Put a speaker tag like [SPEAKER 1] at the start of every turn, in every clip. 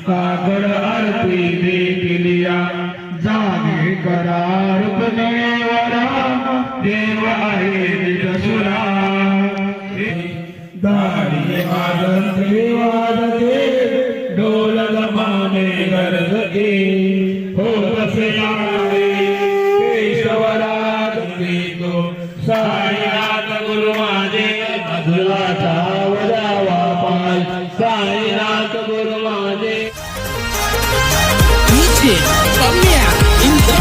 [SPEAKER 1] काकड आरती देखिलिया जागे करार पनेवरा देव आहे निजसुरा दाढी वाजते वाजते ढोल गमाने गरजते हो कसे केशवरात गीतो साईनाथ गुरु माझे मधुराचा वजावा पाय साईनाथ गुरु माझे
[SPEAKER 2] DJ Kamya in the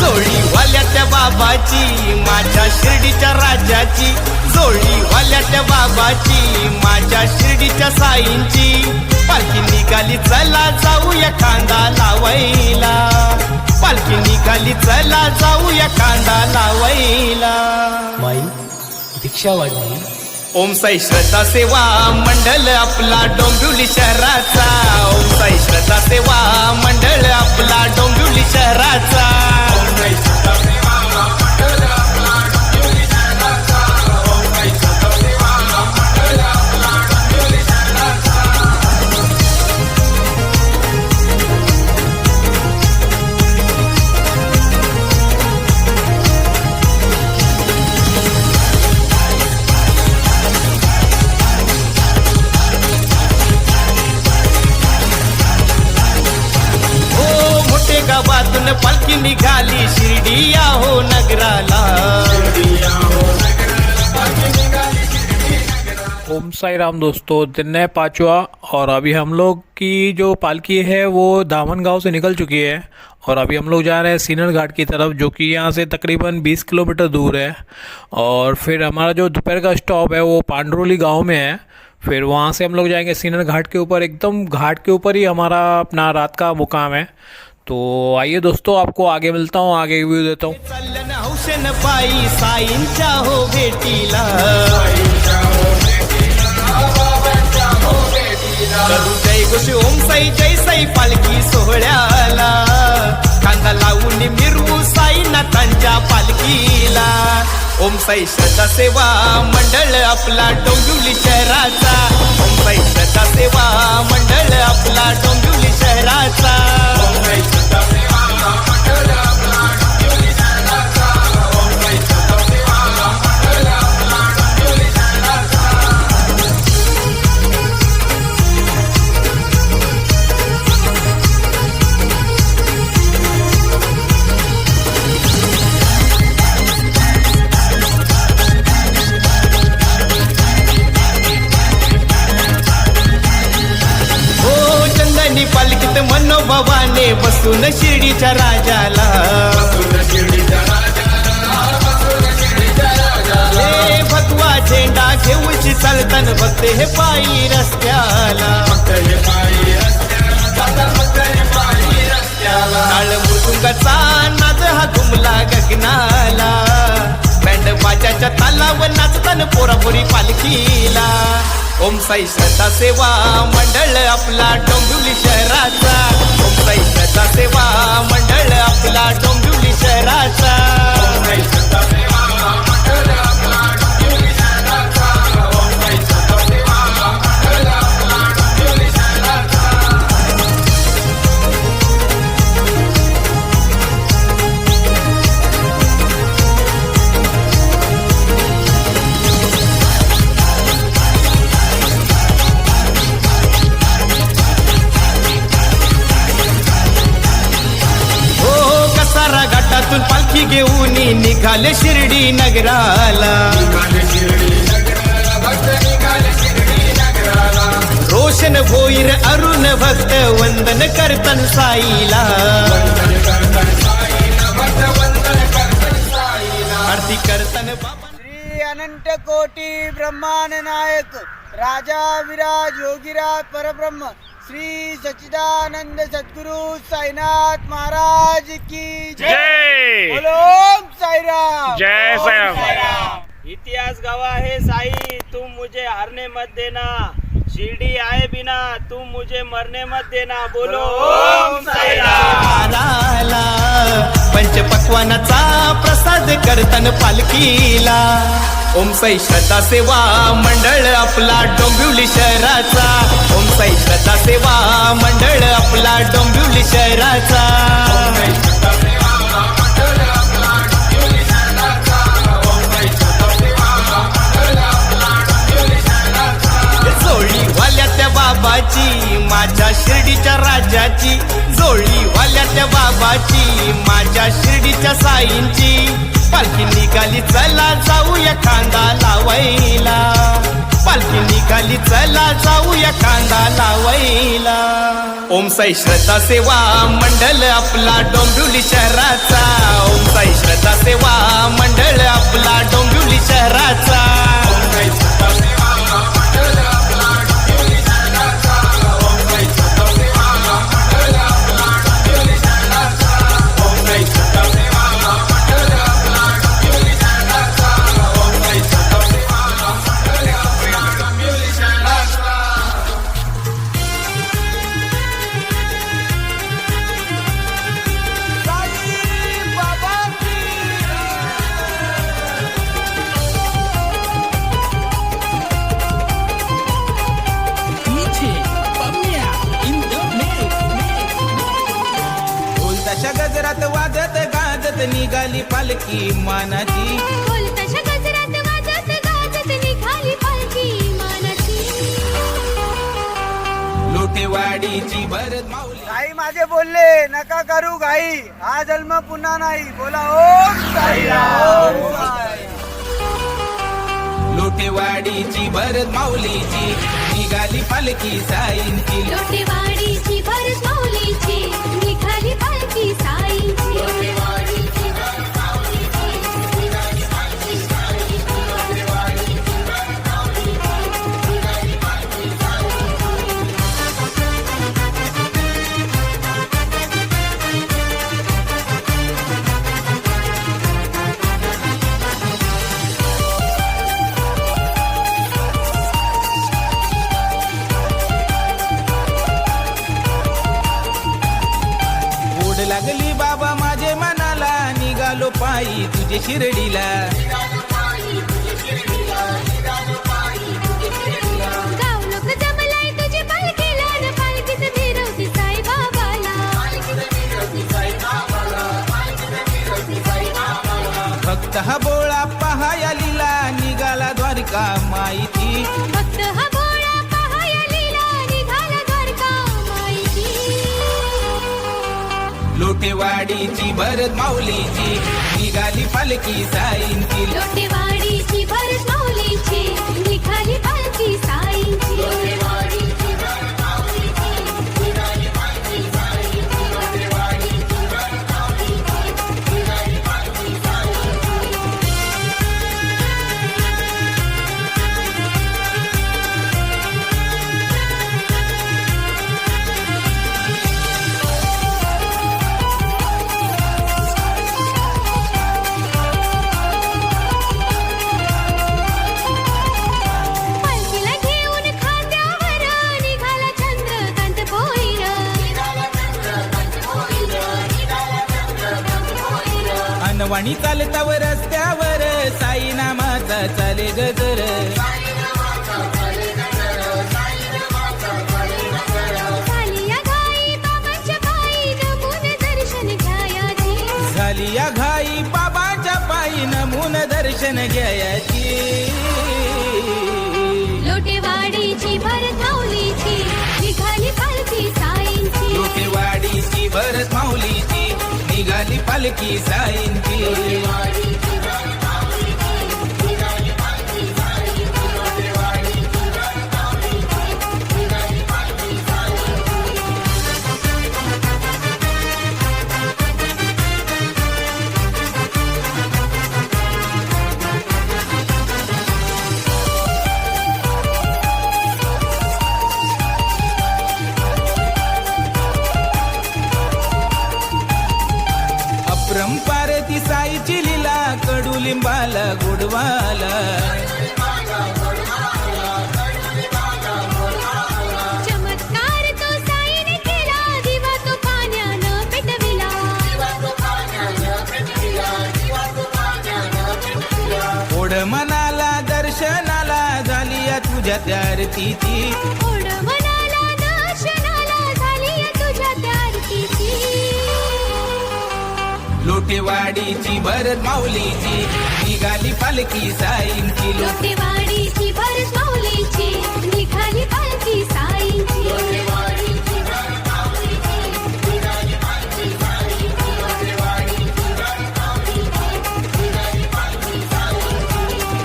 [SPEAKER 3] जोडी वाल्या त्या बाबाची माझ्या शिर्डीच्या राजाची जोडी वाल्या त्या बाबाची माझ्या शिर्डीच्या साईंची पालखी निघाली चला जाऊया कांदा लावायला पालखी निघाली चला जाऊया कांदा लावायला
[SPEAKER 4] माई भिक्षा वाढली
[SPEAKER 3] ओम साई श्रद्धा सेवा मंडळ आपला डोंबिवली शहराचा ओम साई श्रद्धा सेवा मंडळ आपला डोंबिवली शहराचा गावातून पालखी निघाली शिर्डी हो नगराला
[SPEAKER 5] ओम साई राम दोस्तों, दिन है 5वां और अभी हम लोग की जो पालकी है वो दामन गांव से निकल चुकी है और अभी हम लोग जा रहे हैं सीनर घाट की तरफ, जो कि यहाँ से तकरीबन 20 किलोमीटर दूर है। और फिर हमारा जो दोपहर का स्टॉप है वो पांडरोली गांव में है। फिर वहाँ से हम लोग जाएंगे सीनर घाट के ऊपर, एकदम घाट के ऊपर ही हमारा अपना रात का मुकाम है। तो आइए दोस्तों, आपको आगे मिलता हूँ, आगे व्यू देता हूँ।
[SPEAKER 3] चलन हौशन पायी साईंच्या हो भेटीला करू जय घोष ओम साई जय साई पालखी सोहळ्याला कांदा लावून मिरवू साईनाथांच्या पालखीला ओम साई श्रद्धा सेवा मंडळ आपला डोंबिवली शहराचा ओम साई श्रद्धा सेवा मंडळ आपला डोंबिवली शहराचा ओम साई श्रद्धा सेवा मंडळ आपला डोंबिवली शहराचा ओम साई श्रद्धा सेवा मंडळ आपला डोंबिवली शहराचा पालखीत मनोभावाने बसून शिर्डीच्या राजाला हे भगवा झेंडा घेऊची चालतान भक्त हे पायी रस्त्याला टाळ मृदुंगाचा नाद हा घुमला गगनाला बँड बाजाच्या तालावर नाचतान पोरापोरी पालखीला ओम साई श्रद्धा सेवा मंडळ आपला डोंबिवली शहराचा ओम साई श्रद्धा सेवा मंडळ आपला डोंबिवली शहराचा ओम साई श्रद्धा सेवा मंडळ आपला डोंबिवली शहराचा ओम साई श्रद्धा सेवा मंडळ आपला डोंबिवली शहराचा घाटातून पालखी घेऊन निघाले शिर्डी नगराला रोशन भोईर अरुण भक्त वंदन करतन साईला आरती करतन
[SPEAKER 6] श्री अनंत कोटी ब्रह्मांड नायक राजा विराज योगीराज परब्रह्म श्री सच्चिदानंद सद्गुरु साईनाथ महाराज की
[SPEAKER 5] जय।
[SPEAKER 6] बोलो ओम साईराम,
[SPEAKER 5] जय
[SPEAKER 6] ओम
[SPEAKER 5] साईराम।
[SPEAKER 7] इतिहास गवाह है साई, तुम मुझे हारने मत देना, शिरडी आए बिना तुम मुझे मरने मत देना। बोलो ओम साईराम।
[SPEAKER 3] पंचपक्वानाचा प्रसाद करतन पालखीला. ओम साई श्रद्धा सेवा मंडळ आपला डोंबिवली शहराचा. ओम साई श्रद्धा सेवा मंडळ आपला डोंबिवली शहराचा. जोळी वाल्या त्या बाबाची माझ्या शिर्डीच्या राजाची. जोळी वाल्या त्या बाबाची माझ्या शिर्डीच्या साईंची. पालखी निघाली चला जाऊया कांदा लावायला. पालखी निघाली चला जाऊया कांदा लावायला. ओम साई श्रद्धा सेवा मंडळ आपला डोंबिवली शहराचा. ओम साई श्रद्धा सेवा मंडळ आपला डोंबिवली शहराचा.
[SPEAKER 2] DJ Bamia in the mix.
[SPEAKER 8] ढोलताशा गजरात वाजत गाजत निघाली पालखी मानाची.
[SPEAKER 9] ढोलताशा गजरात वाजत गाजत निघाली पालखी मानाची.
[SPEAKER 8] लोटेवाडीची भरत माऊली.
[SPEAKER 6] साई माझे बोलले नका करू घाई, हा जन्म पुन्हा नाही. बोला ओम साईराम. ओम साई.
[SPEAKER 8] लोटेवाडीची भरत माऊलीची निघाली पालखी साईंची.
[SPEAKER 9] लोटेवाडीची भरत माऊलीची निघाली पालखी साईंची. लोटेवाडीची भरत माऊलीची निघाली पालखी साईंची. लोटेवाडीची भरत माऊलीची निघाली पालखी साईंची.
[SPEAKER 8] ओढ लागली बाबा माझे मनाला निघालो पायी तुझे शिर्डीला.
[SPEAKER 9] गाव लोक जमलाय तुझी पालखीला न पालखीत फिरवती साईबाबाला.
[SPEAKER 8] भक्त हा बोळा पहाया लीला निघाला द्वारका माईची.
[SPEAKER 9] फक्त हा भोळा पहाया लीला निघाला द्वारका माईची.
[SPEAKER 8] लोटेवाडीची भरत माऊलीची निघाली पालखी साईंची.
[SPEAKER 9] लोटेवाडीची भरत माऊलीची निघाली पालखी साईंची. लोटेवाडीची भरत माऊलीची निघाली पालखी साईंची. लोटेवाडीची भरत माऊलीची निघाली पालखी साईंची. पालखीला घेऊन खांद्यावर निघाला चंद्रकांत भोईर.
[SPEAKER 8] अनवाणी चालतावर रस्त्यावर साई नामाचा चाले गजर.
[SPEAKER 9] झाली या घाई बाबांच्या पायी नमून दर्शन घ्यायाची.
[SPEAKER 8] झाली या घाई बाबाच्या पायी नमून दर्शन घ्यायची.
[SPEAKER 9] लोटेवाडीची भरत माऊलीची निघाली पालखी साईंची.
[SPEAKER 8] लोटेवाडीची भरत माऊलीची निघाली पालखी साईंची.
[SPEAKER 9] लोटेवाडीची भरत माऊलीची निघाली पालखी साईंची. लोटेवाडीची भरत माऊलीची निघाली पालखी साईंची.
[SPEAKER 8] अपरंपार ती साईची लीला कडुलिंबाला गोडवाला.
[SPEAKER 9] चमत्कार तो साईने केला, दिवा तो पाण्यानं पेटविला.
[SPEAKER 8] तुझ्या त्या आरतीची
[SPEAKER 9] ओढ मनाला दर्शनाला झाली तुझ्या त्या आरतीची
[SPEAKER 8] लोटेवाडीची भरत माऊलीची निघाली पालखी साईंची
[SPEAKER 9] लोटेवाडीची भरत माऊलीची निघाली पालखी साईंची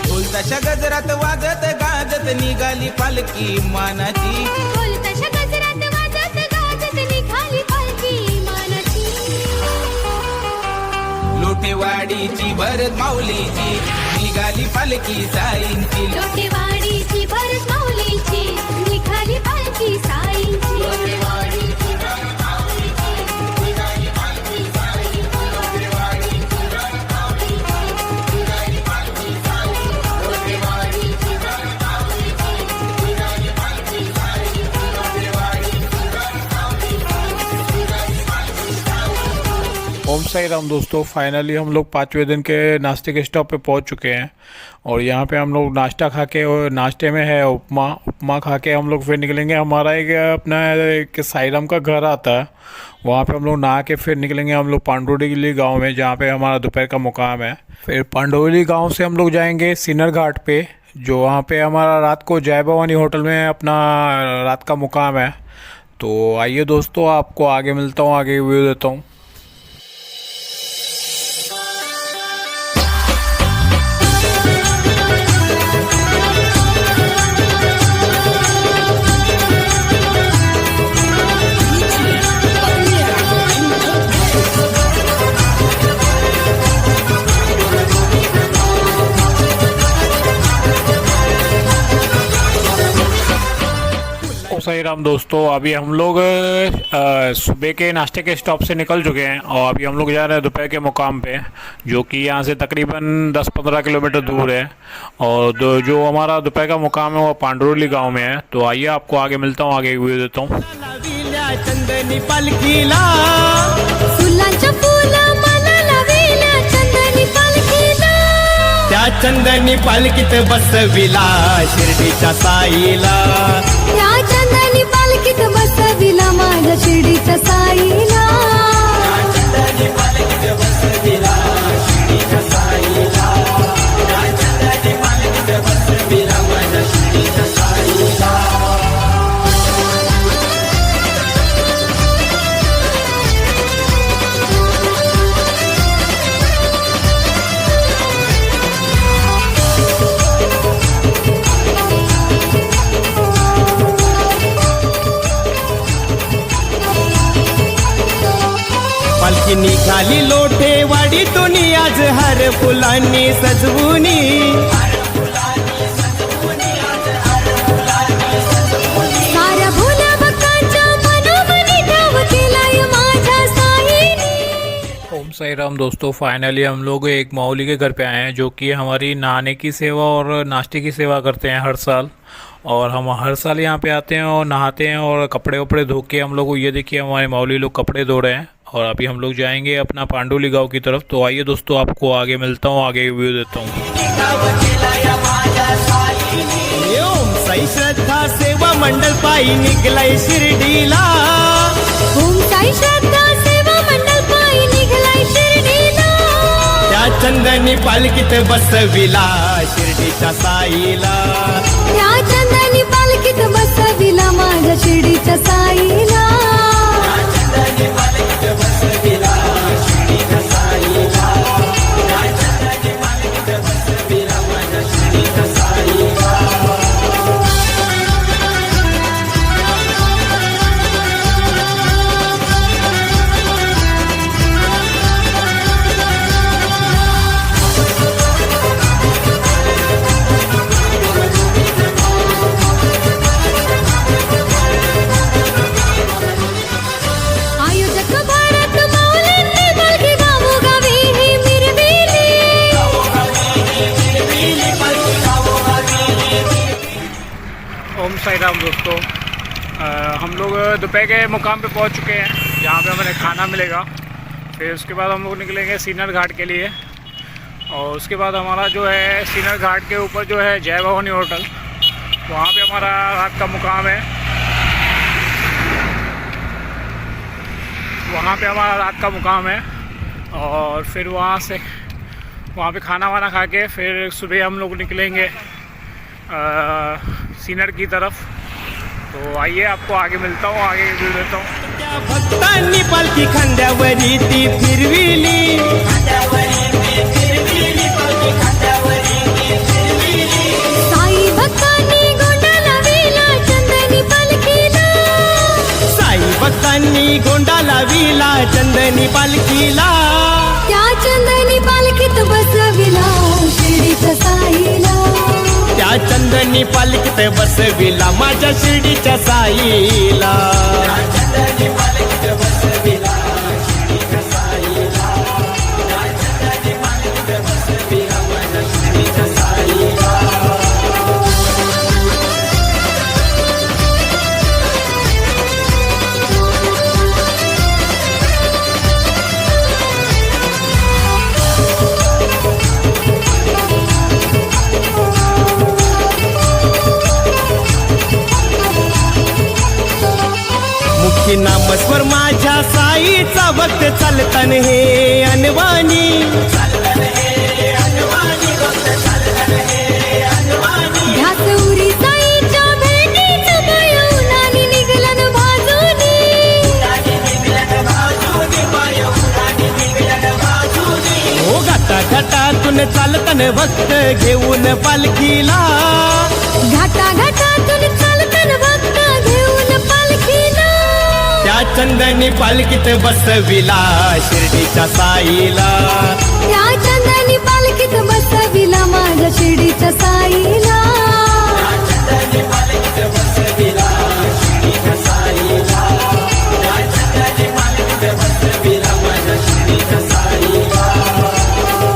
[SPEAKER 8] ढोलताच्या गजरात वाजत गाजत निघाली पालखी मानाची
[SPEAKER 9] ढोलताच्या गजरात वाजत गाजत निघाली पालखी मानाची
[SPEAKER 8] लोटेवाडीची भरत माऊलीची निघाली पालखी साईंची
[SPEAKER 9] लोटेवाडीची भरत माऊलीची निघाली पालखी साईंची
[SPEAKER 5] ओम साई राम दोस्तों, फाइनली हम लोग 5वें दिन के नाश्ते के स्टॉप पे पहुंच चुके हैं और यहाँ पे हम लोग नाश्ता खा के, और नाश्ते में है उपमा खा के हम लोग फिर निकलेंगे। हमारा एक अपना एक साई राम का घर आता है, वहाँ पे हम लोग नहा के फिर निकलेंगे हम लोग पांडुली गांव में, जहाँ पे हमारा दोपहर का मुकाम है। फिर पांडुली गांव से हम लोग जाएंगे सीनर घाट पे, जो वहाँ पे हमारा रात को जय भवानी होटल में अपना रात का मुकाम है। तो आइए दोस्तों, आपको आगे मिलता हूँ, आगे व्यू देता हूँ। सही राम दोस्तों, अभी हम लोग सुबह के नाश्ते के स्टॉप से निकल चुके हैं और अभी हम लोग जा रहे हैं दोपहर के मुकाम पे, जो कि यहाँ से तकरीबन 10-15 किलोमीटर दूर है। और जो हमारा दोपहर का मुकाम है वो पांडुली गांव में है। तो आइए, आपको आगे मिलता हूँ, आगे व्यू देता हूँ।
[SPEAKER 3] चंदनी पालखीला
[SPEAKER 9] फुलांच्या फुला मला लावेला चंदनी पालखीला
[SPEAKER 3] त्या चंदनी पालखीत बसविला शिर्डीच्या साईला
[SPEAKER 9] या चंदनी पालखीत बसविला माझ्या शिर्डीच्या साईला
[SPEAKER 3] चंदनी पालखीत बसविला शिर्डीच्या साईला चंदनी पालखीत बसविला माझ्या शिर्डीच्या साईला। पालखी निघाली लोटेवाडीतून आज हर फुलांनी सजवुनी
[SPEAKER 9] साऱ्या भोल्या भक्तांच्या मनोमनी ठाव केलाय माझ्या साईने।
[SPEAKER 5] ओम साई राम दोस्तों, फाइनली हम लोग एक माऊली के घर पे आए हैं, जो कि हमारी नहाने की सेवा और नाश्ते की सेवा करते हैं हर साल। और हम हर साल यहाँ पे आते हैं और नहाते हैं और कपड़े वपड़े धो के हम लोग को, ये देखिए हमारे माऊली लोग कपड़े धो रहे हैं। और अभी हम लोग जाएंगे अपना पांडुली गांव की तरफ। तो आइए दोस्तों, आपको आगे मिलता हूँ, आगे व्यू देता हूँ।
[SPEAKER 3] ओम साई श्रद्धा सेवा मंडल पायी निघलाय शिर्डीला
[SPEAKER 9] ओम साई श्रद्धा सेवा मंडल पायी निघलाय शिर्डीला
[SPEAKER 3] त्या चंदनी पालखीत बसविला शिर्डीच्या साईला
[SPEAKER 9] या चंदनी पालखीत बसविला माझ्या शिर्डीच्या साईला
[SPEAKER 3] चंदनी पालखीत बसविला शिर्डीच्या साईला चंदनी पालखीत बसविला माझ्या शिर्डीच्या साईला।
[SPEAKER 9] आयोजक भारत माऊलींनी पालखी गावोगावी ही मिरविली
[SPEAKER 5] ओम साई राम दोस्तों, हम लोग दोपहर के मुकाम पे पहुंच चुके हैं, जहाँ पे हमें खाना मिलेगा। फिर उसके बाद हम लोग निकलेंगे सीनर घाट के लिए। और उसके बाद हमारा जो है सीनर घाट के ऊपर जो है जय भवानी होटल, वहाँ पे हमारा रात का मुकाम है। वहाँ पे हमारा रात का मुकाम है और फिर वहाँ पे खाना वाना खा के फिर सुबह हम लोग निकलेंगे सीनर की तरफ। तो आइए आपको आगे मिलता हूँ, आगे व्यू देता हूँ।
[SPEAKER 3] त्या भक्तांनी पालखी खांद्यावरी ती फिरविली,
[SPEAKER 9] साई भक्तांनी गोंडा लाविला चंदनी पालखीला,
[SPEAKER 3] साई भक्तांनी गोंडा लाविला चंदनी पालखीला,
[SPEAKER 9] त्या चंदनी पालखीत बसविला शिर्डीच्या साईला,
[SPEAKER 3] त्या चंदनी पालखीत बसविला माझ्या शिर्डीच्या साईला, मुखी नामस्वर माझ्या साईचा भक्त चालतन हे अनवानी,
[SPEAKER 9] ध्यास उरी साईच्या भेटीत पायवनानी निघलन बाजूनी,
[SPEAKER 3] हो गाता घाटातून चालतन भक्त घेऊन पालखीला,
[SPEAKER 9] घाटा घाटातून चालतन भक्त घेऊन पालखीला,
[SPEAKER 3] त्या चंदनी पालखीत बसविला शिर्डीच्या साईला,
[SPEAKER 9] त्या चंदनी पालखीत बसविला माझ्या शिर्डीच्या साईला,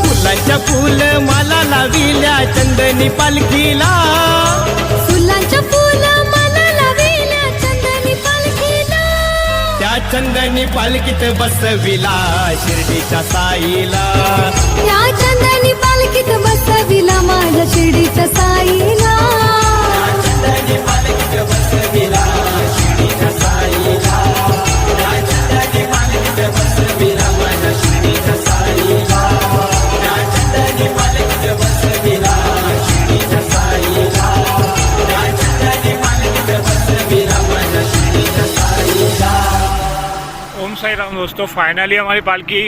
[SPEAKER 3] फुलांच्या फुल माला लाविल्या चंदनी पालखीला,
[SPEAKER 9] फुलांच्या फुला मला लाविल्या चंदनी पालखीला,
[SPEAKER 3] त्या चंदनी पालखीत बसविला शिर्डीच्या साईला,
[SPEAKER 9] त्या चंदनी पालखीत बसविला माझ्या शिर्डीच्या साईला,
[SPEAKER 5] ओम साई राम दोस्तों, फाइनली हमारी पालकी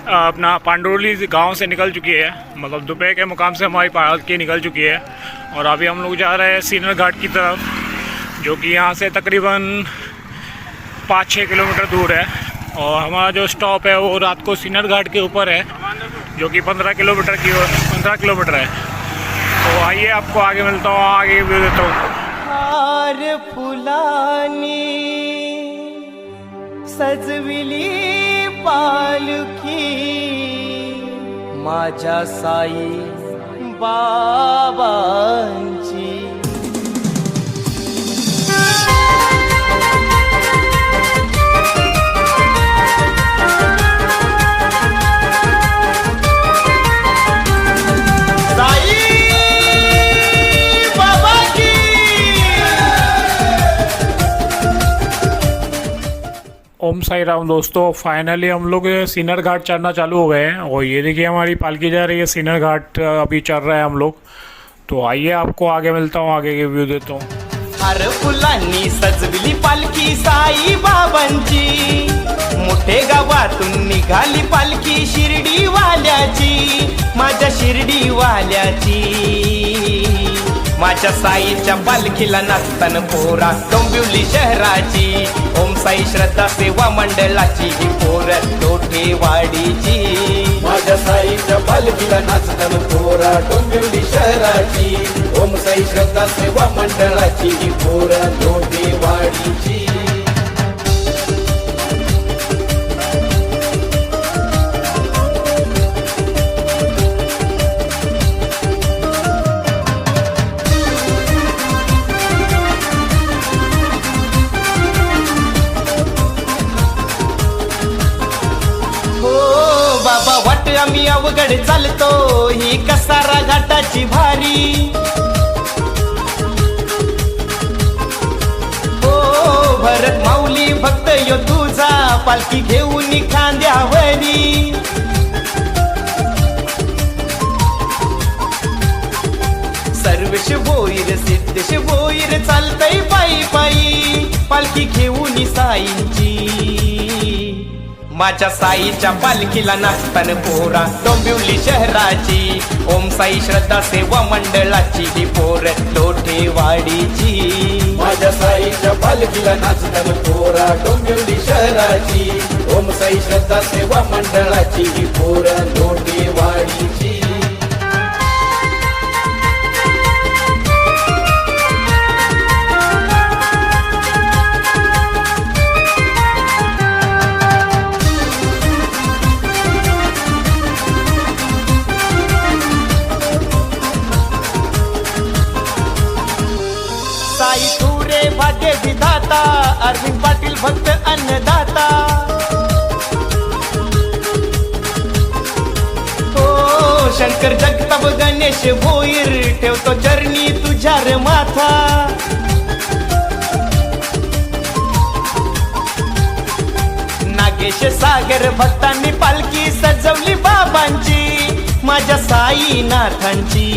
[SPEAKER 5] अपना पांडुरली गांव से निकल चुकी है। मतलब दुबई के मुकाम से हमारी पालकी निकल चुकी है और अभी हम लोग जा रहे हैं सीनर घाट की तरफ, जो कि यहाँ से तकरीबन 5-6 किलोमीटर दूर है। और हमारा जो स्टॉप है वो रात को सीनर घाट के ऊपर है, जो कि 15 किलोमीटर है। तो आइए आपको आगे मिलता हूँ, आगे व्यू देता हूँ।
[SPEAKER 3] हार फुलानी सजविली पालखी माझ्या साई बाबांची,
[SPEAKER 5] ओम साई राम दोस्तों, फाइनली हम लोग सीनर घाट चढ़ना चालू हो गए हैं और ये देखिए हमारी पालकी जा रही है सीनर घाट, अभी चढ़ रहा है हम लोग। तो आइए आपको आगे मिलता हूँ, आगे के व्यू देता हूँ।
[SPEAKER 3] हार फुलांनी सजविली पालखी साई बाबांची, मोठे गावातून निघाली पालखी शिर्डी वाल्याची, माझ्या शिर्डी वाल्याची, माझ्या साईच्या पालखीला नाचताना पोरा डोंबिवली शहराची, ओम साई श्रद्धा सेवा मंडळाची ही पोर लोटेवाडीची, माझ्या साईच्या पालखीला नाचताना पोरा डोंबिवली शहराची, ओम साई श्रद्धा सेवा मंडळाची ही पोर लोटेवाडीची। आम्ही अवघड चालतो ही कसारा घाटाची भारी, यो तुझा पालखी घेऊन खांद्यावरी सर्वेश भोईर सिद्धेश भोईर चालतय पायी पायी पालखी घेऊन साईंची माझ्या साईच्या पालखीला नाचताना पोरा डोंबिवली शहराची ओम साई श्रद्धा सेवा मंडळाची ही पोर लोठेवाडीची
[SPEAKER 1] माझ्या साईच्या पालखीला नाचताना पोरा डोंबिवली शहराची ओम साई श्रद्धा सेवा मंडळाची ही पोर लोटेवाडीची
[SPEAKER 3] साई तुरे भाग्य विधाता अरविंद पाटील भक्त अन्नदाता हो शंकर जगताप गणेश भोईर ठेवतो चरणी तुझ्यार माथा नागेश सागर भक्तांनी पालखी सजवली बाबांची माझ्या साईनाथांची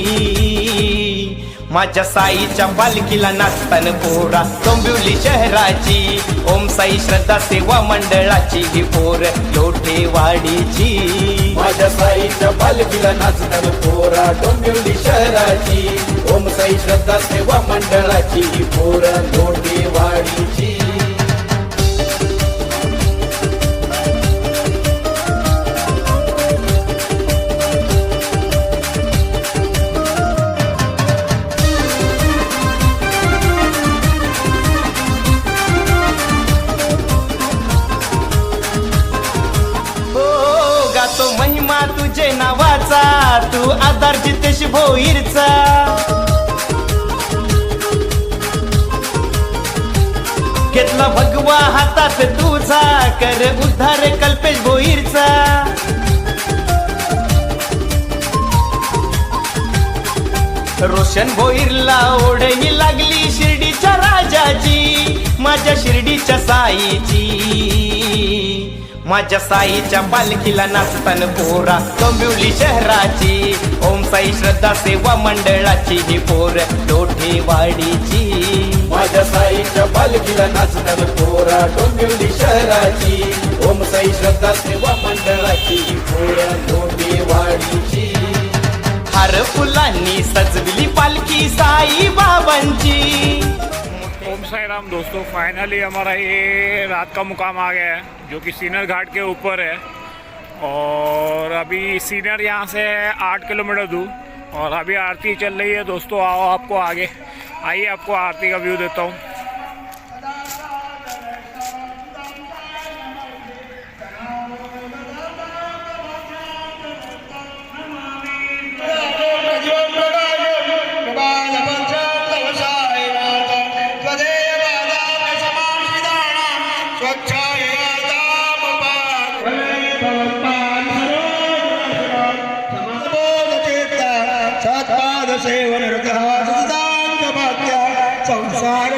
[SPEAKER 3] माझ्या साईच्या पालखीला नाचताना पोरा डोंबिवली शहराची ओम साई श्रद्धा सेवा मंडळाची ही पोर लोठेवाडीची
[SPEAKER 1] माझ्या साईच्या पालखीला नाचताना पोरा डोंबिवली शहराची ओम साई श्रद्धा सेवा मंडळाची ही पोर लोटेवाडीची
[SPEAKER 3] तो महिमा तुझे नावाचा तू आधार जितेश भोईरचा घेतला भगवा हातात तुझा कर उद्धार कल्पेश भोईरचा रोशन भोईरला ओढही लागली शिर्डीच्या राजाची माझ्या शिर्डीच्या साईची माझ्या साईच्या पालखीला नाचताना पोरा डोंबिवली शहराची ओम साई श्रद्धा सेवा मंडळाची ही पोर लोठेवाडीची
[SPEAKER 1] माझ्या साईच्या पालखीला नाचताना पोरा डोंबिवली शहराची ओम साई श्रद्धा सेवा मंडळाची ही पोर लोटेवाडीची
[SPEAKER 3] हार फुलांनी सजविली पालखी साई बाबांची
[SPEAKER 5] ओम साई राम दोस्तों, फाइनली हमारा ये रात का मुकाम आ गया है जो कि सीनियर घाट के ऊपर है। और अभी सीनियर यहाँ से 8 किलोमीटर दूर और अभी आरती चल रही है दोस्तों। आओ आपको आगे आइए आपको आरती का व्यू देता हूँ।
[SPEAKER 6] सेवन संसार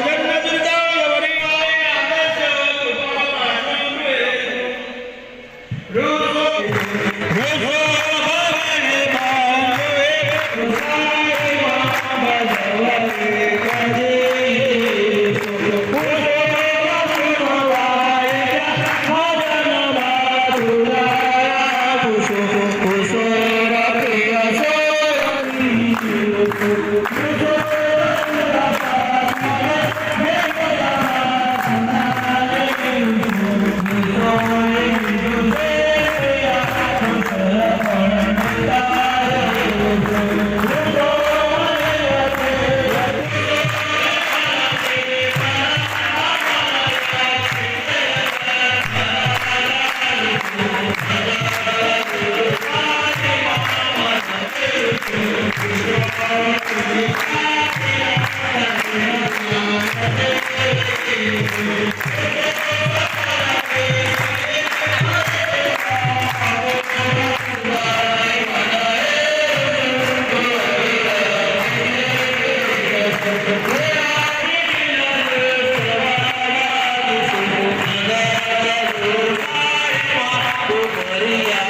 [SPEAKER 10] मोरया